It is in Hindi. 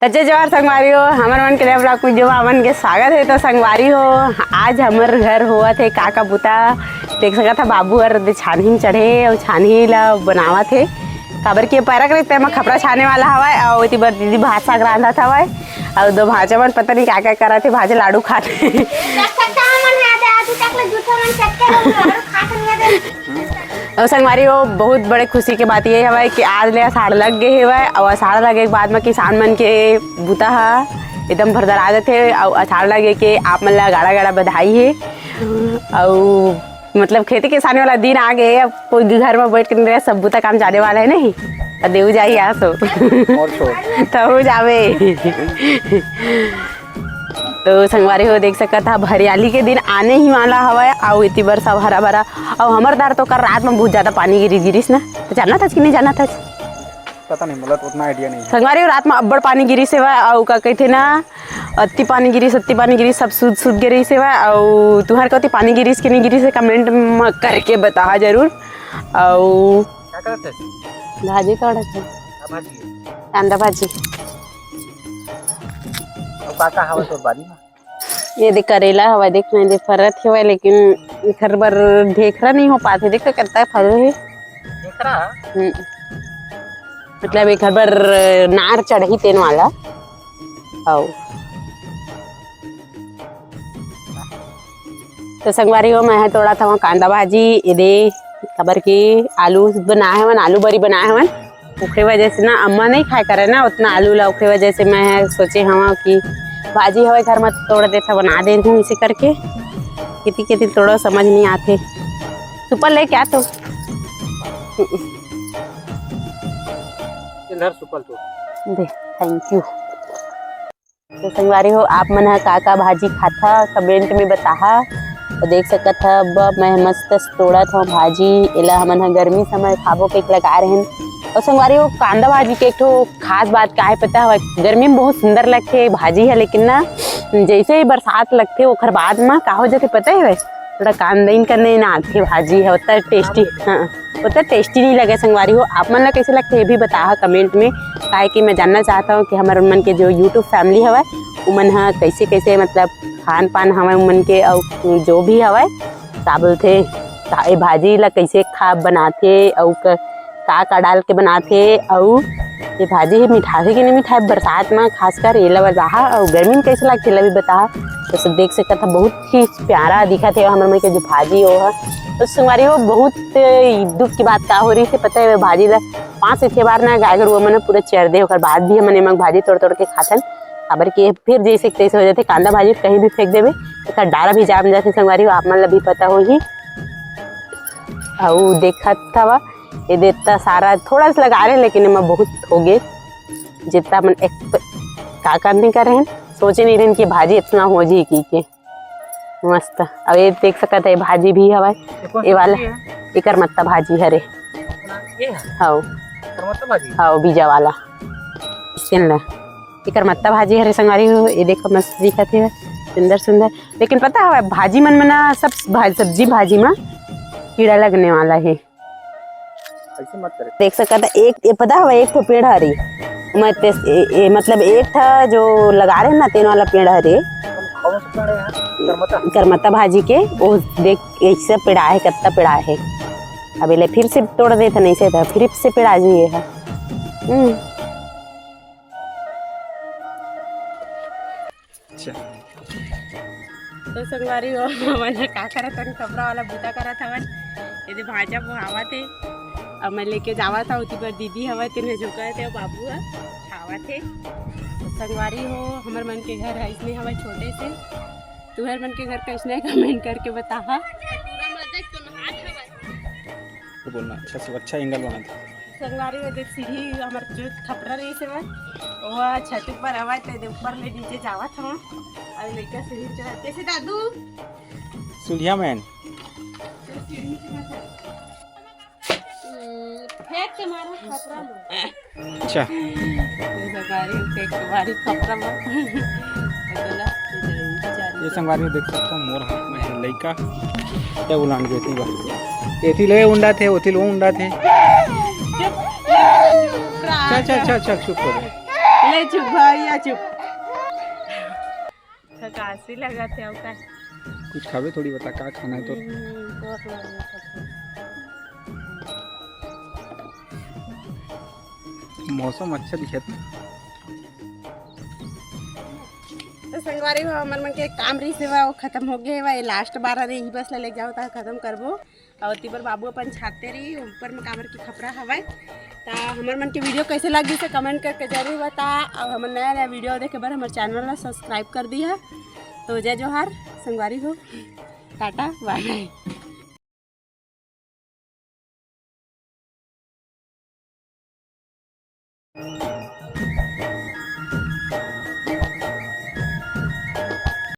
तचे जवार संगवारी हो हमर मन के लिए ब्लॉग में जो मन के स्वागत है। तो संगवारी हो आज हमर घर हुआ थे काका पुता देख सका था बाबू हर छानही चढ़े और छानही ला बनावा थे काबर के पैरक रहते में खपरा छाने वाला हवा और इतनी बार दीदी भात साग रांधा था हवा और दो भाजा मन पता नहीं क्या क्या करा थे भाजे लाडू खाते और संगवारी हो बहुत बड़े खुशी के बात ये है कि आज ले अषाढ़ लग गए है और अषाढ़ लगे के बाद में किसान मन के बूता हा एकदम भरदर आ जाते और अषाढ़ लगे के आप मन ला गाड़ा गाड़ा बधाई है और मतलब खेती किसानी वाला दिन आ गए अब कोई घर में बैठ कर सब बूता काम जाने वाला है नहीं और देव जाइए यहाँ तो हो जावे तो संगवारी हो देख सकता था हरियाली के दिन आने ही वाला हवा और इतनी बार सब हरा भरा और हमारे दार तो कर रात में बहुत ज्यादा पानी गिरिस ना तो जाना था कि नहीं जाना था पता नहीं मतलब उतना आइडिया नहीं संगवारी रात में अब्बड़ पानी गिरी से और का कहते ना अति पानी गिरी सब सूद गिरी से और तुम्हारे कति पानी गिरीस कि नहीं गिरी से कमेंट में करके बता जरूर और भाजी थोड़ा कांदा भाजी काका हवा तो बारी में ये देख करेला हवा देख नहीं देख फरत है लेकिन घर बार देख रहा नहीं हो पाते देख करता है फल है देख रहा मतलब एक घर बार नार चढ़ी तेन वाला आओ तो संगवारी हो मैं थोड़ा था वहाँ कांदा भाजी ये दे खबर की आलू बनाए हवन आलू बरी बनाए हवन उखरे वजह से ना अम्मा नहीं खाए करे ना उतना आलू ला उखरे वजह से मैं सोचे हवा कि भाजी हवे घर में तोड़ देता बना दे रही हूँ इसे करके कितनी कितनी थोड़ा समझ नहीं आते सुपर ले क्या तो सुपर तो दे थैंक यू तो संगवारी हो आप मन काका भाजी खाता कमेंट में बताहा तो देख सकत था अब मैं मस्त तोड़ा था भाजी एला हमन गर्मी समय खाबो के लगा रहे और संगवारी वो कांदा भाजी के एक ठो खास बात का है पता है गर्मी में बहुत सुंदर लगते भाजी है लेकिन ना जैसे ही बरसात लगते ओखर बाद में का हो जाते पता है थोड़ा कांदा करने ना आते भाजी है उतना टेस्टी हाँ उतना टेस्टी नहीं लगे संगवारी हो आप मन ला कैसे लगते ये भी बता कमेंट में काहे कि मैं जानना चाहता हूँ कि हमारे मन के जो यूट्यूब फैमिली हवा उमन हा कैसे कैसे मतलब खान पान हवा उमन के और जो भी हवा का बोलते भाजी ला कैसे खा बनाते और का डाल के बनाते और ये भाजी है मिठाई की नहीं मिठाई बरसात में खासकर ये ला बता और गर्मी में कैसे लगती है भी बता तो सब देख सकता था बहुत ही प्यारा दिखा थे हमारे मन के जो भाजी हो है तो संगवारी हो बहुत दुख की बात का हो रही से पता है भाजी ला 5 से 6 बार ना गाय गरु मैंने पूरा चेर दे बाद भी हमने भाजी तोड़ तोड़ के खाथन खबर के फिर जैसे तैसे हो जाते कांदा भाजी कहीं भी फेंक देवे तो डारा भी जाम जाते संगवारी हो आप मन ला भी पता हो ही और देखा था ये देता सारा थोड़ा सा लगा रहे हैं लेकिन मैं बहुत हो गए जितना मन एक का नहीं कर रहे हैं सोचे नहीं रहे कि भाजी इतना हो जी की मस्त अब ये देख सकता है भाजी भी हवा ये वाला ये करमत्ता भाजी हरे हाँ हाँ बीजा वाला ये करमत्ता भाजी हरे संगवारी हो ये देखो मस्त दिखत है सुंदर सुंदर लेकिन पता है भाजी मन में ना सब सब्जी भाजी में कीड़ा लगने वाला है मत करे। देख सकता था एक ये पता है एक तो पेड़ हरी मतलब एक था जो लगा रहे हैं ना तेन वाला पेड़ हरे करमत्ता भाजी के वो देख ऐसे पेड़ा है कत्ता पेड़ा है अब ले फिर से तोड़ देता नहीं से था फिर से पेड़ा जी है तो संगवारी हो मैंने का करा था कपड़ा वाला बूटा करा था मन यदि भाजा बुहावा थे अब मैं लेके जावा था उसी पर दीदी हवा तेने झुकाए थे बाबू खावा थे तो संगवारी हो हमारे मन के घर है इसलिए हवा छोटे से तुम्हारे मन के घर कैसने कमेंट करके बता तो बोलना अच्छा एंगल बना था संगवारी हो देख सीढ़ी हमारे जो खपरा रही से वह छत पर हवा थे ऊपर ले नीचे जावा था और लेकर सीढ़ी चढ़ाते से दादू सुलिया मैन फेंक के मारो खपरा लो अच्छा ये संगवारी में देख सकता हूँ मोर हाथ में है लड़का क्या बुलान गए थी एथी ले उंडा थे ओथी लो उंडा थे चल चुप करो ले चुप भैया चुप थकासी लगा थे अब का कुछ खावे थोड़ी बता का खाना है तो मौसम अच्छा दिखत। तो संगवारी हो हमन मन के काम रही सेवा वो खत्म हो गए वा लास्ट बार रही बस ले जाओ ता खत्म करबो और तीबर बाबू अपन छाते रही ऊपर में काबर की खपरा हवाई ता हमर मन के वीडियो कैसे लगी से कमेंट करके जरूर बता और हमर नया नया वीडियो देखे बार हमारे चैनल ला सब्सक्राइब कर दिया तो जय जोहार संगवारी हो टाटा बाय बाय।